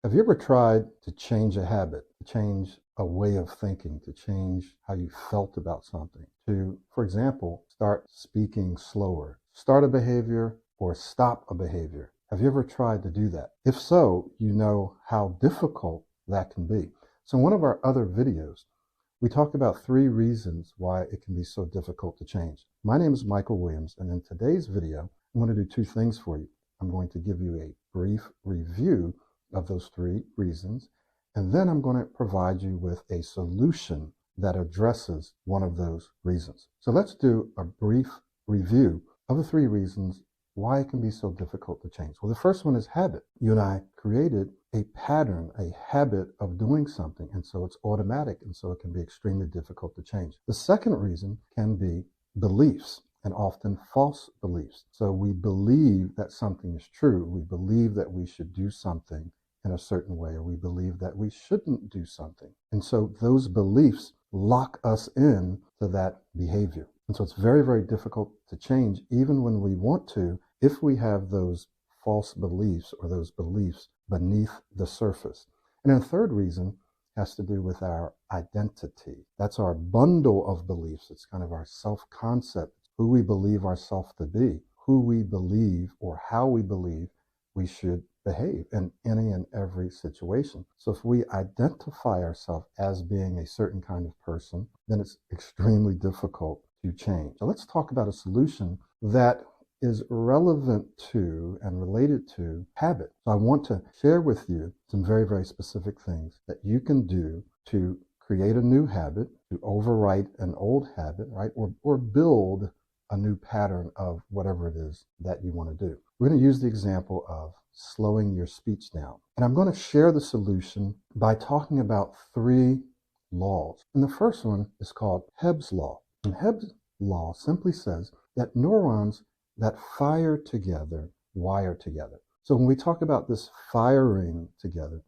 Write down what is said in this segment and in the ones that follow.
Have you ever tried to change a habit, to change a way of thinking, to change how you felt about something, to, for example, start speaking slower, start a behavior or stop a behavior? Have you ever tried to do that? If so, you know how difficult that can be. So in one of our other videos, we talked about 3 reasons why it can be so difficult to change. My name is Michael Williams, and in today's video, I'm going to do 2 things for you. I'm going to give you a brief review of those 3 reasons, and then I'm going to provide you with a solution that addresses one of those reasons. So let's do a brief review of the 3 reasons why it can be so difficult to change. Well, the first one is habit. You and I created a pattern, a habit of doing something, and so it's automatic, and so it can be extremely difficult to change. The second reason can be beliefs, and often false beliefs. So we believe that something is true. We believe that we should do something in a certain way, or we believe that we shouldn't do something. And so those beliefs lock us in to that behavior. And so it's very, very difficult to change, even when we want to, if we have those false beliefs or those beliefs beneath the surface. And a third reason has to do with our identity. That's our bundle of beliefs. It's kind of our self-concept, who we believe ourselves to be, who we believe or how we believe we should behave in any and every situation. So if we identify ourselves as being a certain kind of person, then it's extremely difficult to change. So let's talk about a solution that is relevant to and related to habit. So I want to share with you some very, very specific things that you can do to create a new habit, to overwrite an old habit, right? Or build a new pattern of whatever it is that you want to do. We're going to use the example of slowing your speech down. And I'm going to share the solution by talking about 3 laws. And the first one is called Hebb's law. And Hebb's law simply says that neurons that fire together wire together. So when we talk about this firing together,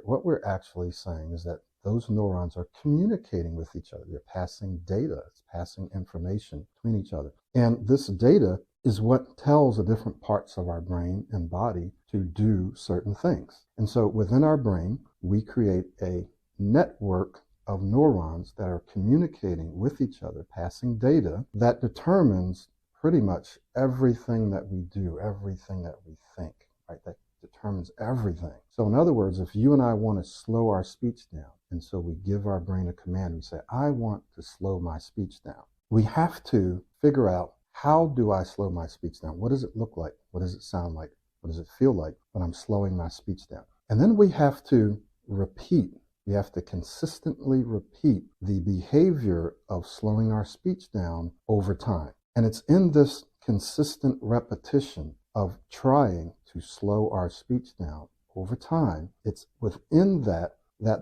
what we're actually saying is that those neurons are communicating with each other. They're passing data, it's passing information between each other. And this data is what tells the different parts of our brain and body to do certain things. And so within our brain, we create a network of neurons that are communicating with each other, passing data that determines pretty much everything that we do, everything that we think, right? That determines everything. So in other words, if you and I want to slow our speech down, and so we give our brain a command, we say, I want to slow my speech down. We have to figure out, how do I slow my speech down? What does it look like? What does it sound like? What does it feel like when I'm slowing my speech down? And then we have to repeat. We have to consistently repeat the behavior of slowing our speech down over time. And it's in this consistent repetition of trying to slow our speech down over time, it's within that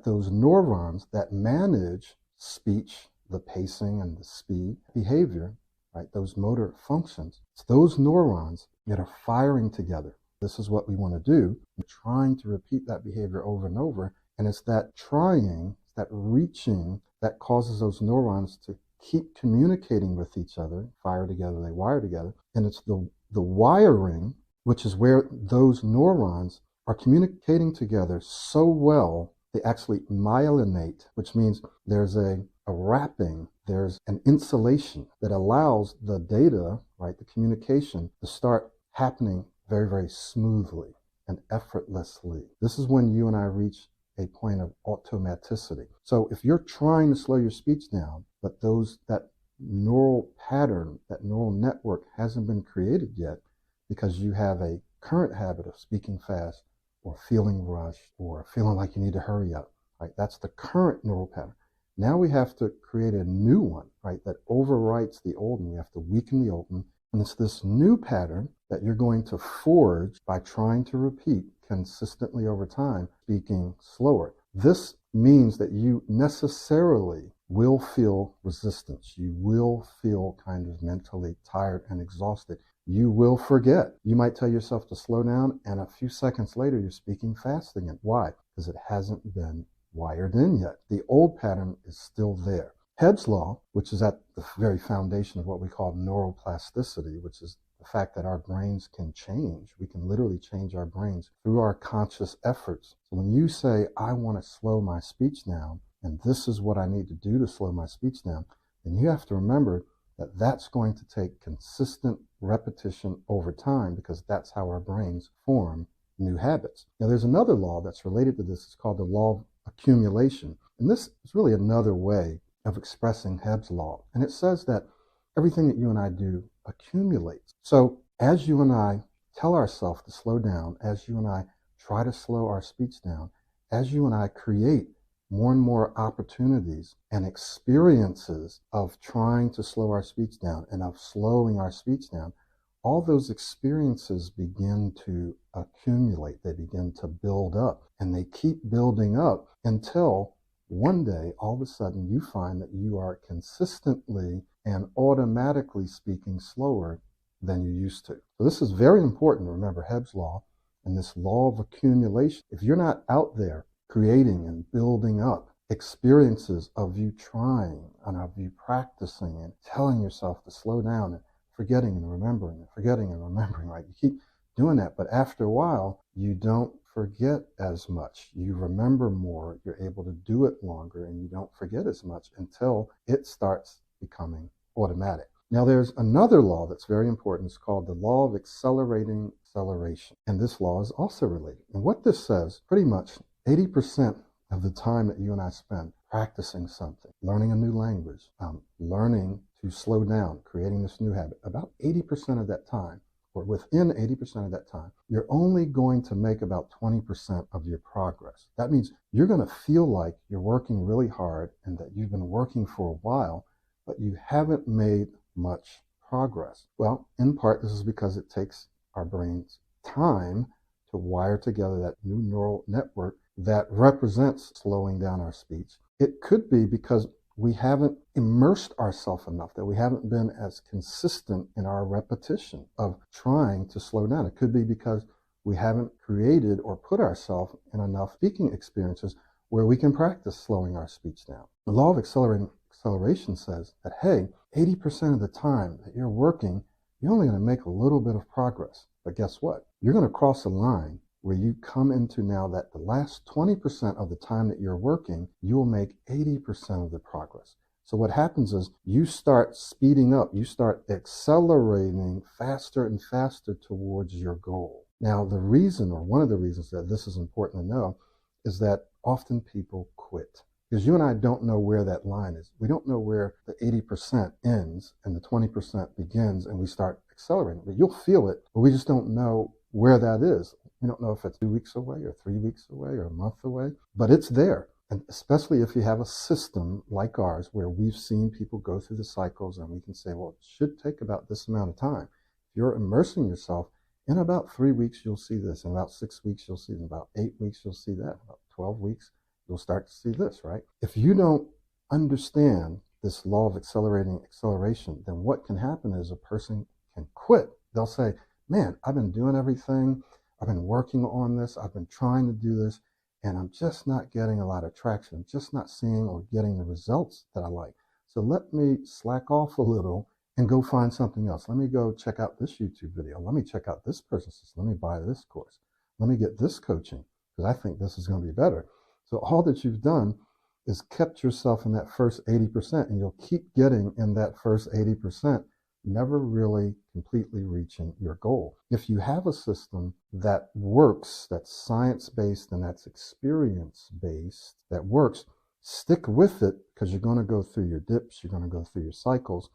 those neurons that manage speech, the pacing and the speed behavior, right, those motor functions, it's those neurons that are firing together. This is what we want to do. We're trying to repeat that behavior over and over. And it's that trying, that reaching, that causes those neurons to keep communicating with each other, fire together, they wire together. And it's the wiring, which is where those neurons are communicating together so well, they actually myelinate, which means there's a wrapping, there's an insulation that allows the data, right, the communication, to start happening very, very smoothly and effortlessly. This is when you and I reach a point of automaticity. So if you're trying to slow your speech down, but that neural pattern, that neural network hasn't been created yet because you have a current habit of speaking fast or feeling rushed or feeling like you need to hurry up, right? That's the current neural pattern. Now we have to create a new one, right, that overwrites the old one. We have to weaken the old one. And it's this new pattern that you're going to forge by trying to repeat consistently over time, speaking slower. This means that you necessarily will feel resistance. You will feel kind of mentally tired and exhausted. You will forget. You might tell yourself to slow down, and a few seconds later, you're speaking fast again. Why? Because it hasn't been wired in yet. The old pattern is still there. Hebb's law, which is at the very foundation of what we call neuroplasticity, which is the fact that our brains can change. We can literally change our brains through our conscious efforts. So when you say, I want to slow my speech down, and this is what I need to do to slow my speech down, then you have to remember that that's going to take consistent repetition over time, because that's how our brains form new habits. Now, there's another law that's related to this. It's called the law of accumulation. And this is really another way of expressing Hebb's law. And it says that everything that you and I do accumulates. So as you and I tell ourselves to slow down, as you and I try to slow our speech down, as you and I create more and more opportunities and experiences of trying to slow our speech down and of slowing our speech down, all those experiences begin to accumulate. They begin to build up, and they keep building up until one day, all of a sudden, you find that you are consistently and automatically speaking slower than you used to. So this is very important to remember Hebb's law and this law of accumulation. If you're not out there creating and building up experiences of you trying and of you practicing and telling yourself to slow down and forgetting and remembering, right? You keep doing that, but after a while, you don't forget as much. You remember more, you're able to do it longer, and you don't forget as much until it starts becoming automatic. Now, there's another law that's very important. It's called the law of accelerating acceleration. And this law is also related. And what this says, pretty much 80% of the time that you and I spend practicing something, learning a new language, learning to slow down, creating this new habit, about 80% of that time, or within 80% of that time, you're only going to make about 20% of your progress. That means you're going to feel like you're working really hard and that you've been working for a while, but you haven't made much progress. Well, in part, this is because it takes our brains time to wire together that new neural network that represents slowing down our speech. It could be because we haven't immersed ourselves enough, that we haven't been as consistent in our repetition of trying to slow down. It could be because we haven't created or put ourselves in enough speaking experiences where we can practice slowing our speech down. The law of acceleration says that, hey, 80% of the time that you're working, you're only going to make a little bit of progress. But guess what? You're going to cross a line where you come into now that the last 20% of the time that you're working, you'll make 80% of the progress. So what happens is you start speeding up, you start accelerating faster and faster towards your goal. Now, the reason, or one of the reasons that this is important to know, is that often people quit. Because you and I don't know where that line is. We don't know where the 80% ends and the 20% begins and we start accelerating. But you'll feel it, but we just don't know where that is. We don't know if it's 2 weeks away or 3 weeks away or a month away, but it's there. And especially if you have a system like ours where we've seen people go through the cycles and we can say, well, it should take about this amount of time. If you're immersing yourself, in about 3 weeks, you'll see this. In about 6 weeks, you'll see it. In about 8 weeks, you'll see that. In about 12 weeks, you'll start to see this, right? If you don't understand this law of accelerating acceleration, then what can happen is a person can quit. They'll say, man, I've been doing everything. I've been working on this. I've been trying to do this, and I'm just not getting a lot of traction. I'm just not seeing or getting the results that I like. So let me slack off a little and go find something else. Let me go check out this YouTube video. Let me check out this person's system. Let me buy this course. Let me get this coaching because I think this is going to be better. So all that you've done is kept yourself in that first 80%, and you'll keep getting in that first 80%, never really completely reaching your goal. If you have a system that works, that's science-based and that's experience-based, that works, stick with it because you're going to go through your dips, you're going to go through your cycles.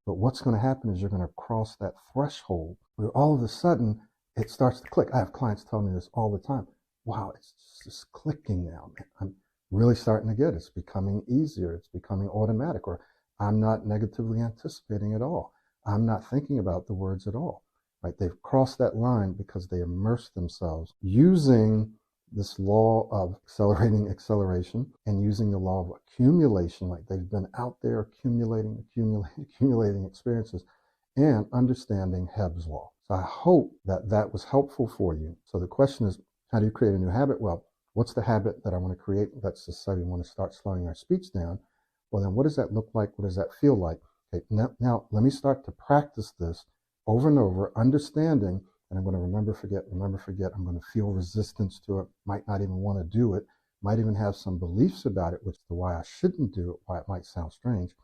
But what's going to happen is you're going to cross that threshold where all of a sudden it starts to click. I have clients tell me this all the time. Wow, it's just clicking now. I'm really starting to get it. It's becoming easier. It's becoming automatic. Or I'm not negatively anticipating at all. I'm not thinking about the words at all. Right? They've crossed that line because they immerse themselves using this law of accelerating acceleration and using the law of accumulation. Like they've been out there accumulating experiences and understanding Hebb's law. So I hope that that was helpful for you. So the question is, how do you create a new habit? Well, what's the habit that I want to create? Let's just say we want to start slowing our speech down. Well, then what does that look like? What does that feel like? Okay, now let me start to practice this over and over, understanding, and I'm going to remember, forget, remember, forget. I'm going to feel resistance to it, might not even want to do it, might even have some beliefs about it, which is why I shouldn't do it, why it might sound strange.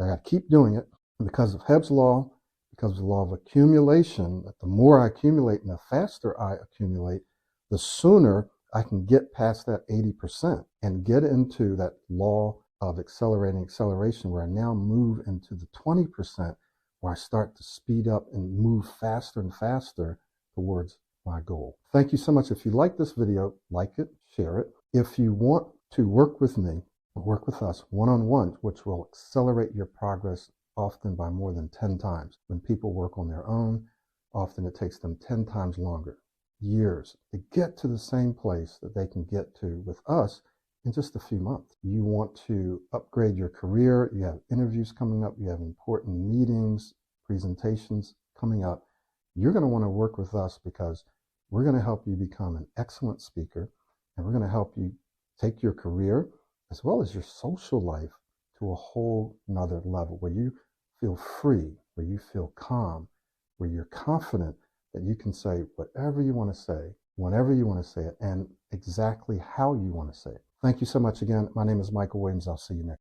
I got to keep doing it. And because of Hebb's law, because of the law of accumulation, that the more I accumulate and the faster I accumulate, the sooner I can get past that 80% and get into that law of accelerating acceleration, where I now move into the 20%, where I start to speed up and move faster and faster towards my goal. Thank you so much. If you like this video, like it, share it. If you want to work with me, work with us one-on-one, which will accelerate your progress often by more than 10 times. When people work on their own, often it takes them 10 times longer, years, to get to the same place that they can get to with us in just a few months. You want to upgrade your career, you have interviews coming up, you have important meetings, presentations coming up. You're going to want to work with us because we're going to help you become an excellent speaker, and we're going to help you take your career as well as your social life to a whole nother level, where you feel free, where you feel calm, where you're confident that you can say whatever you want to say, whenever you want to say it, and exactly how you want to say it. Thank you so much again. My name is Michael Williams. I'll see you next.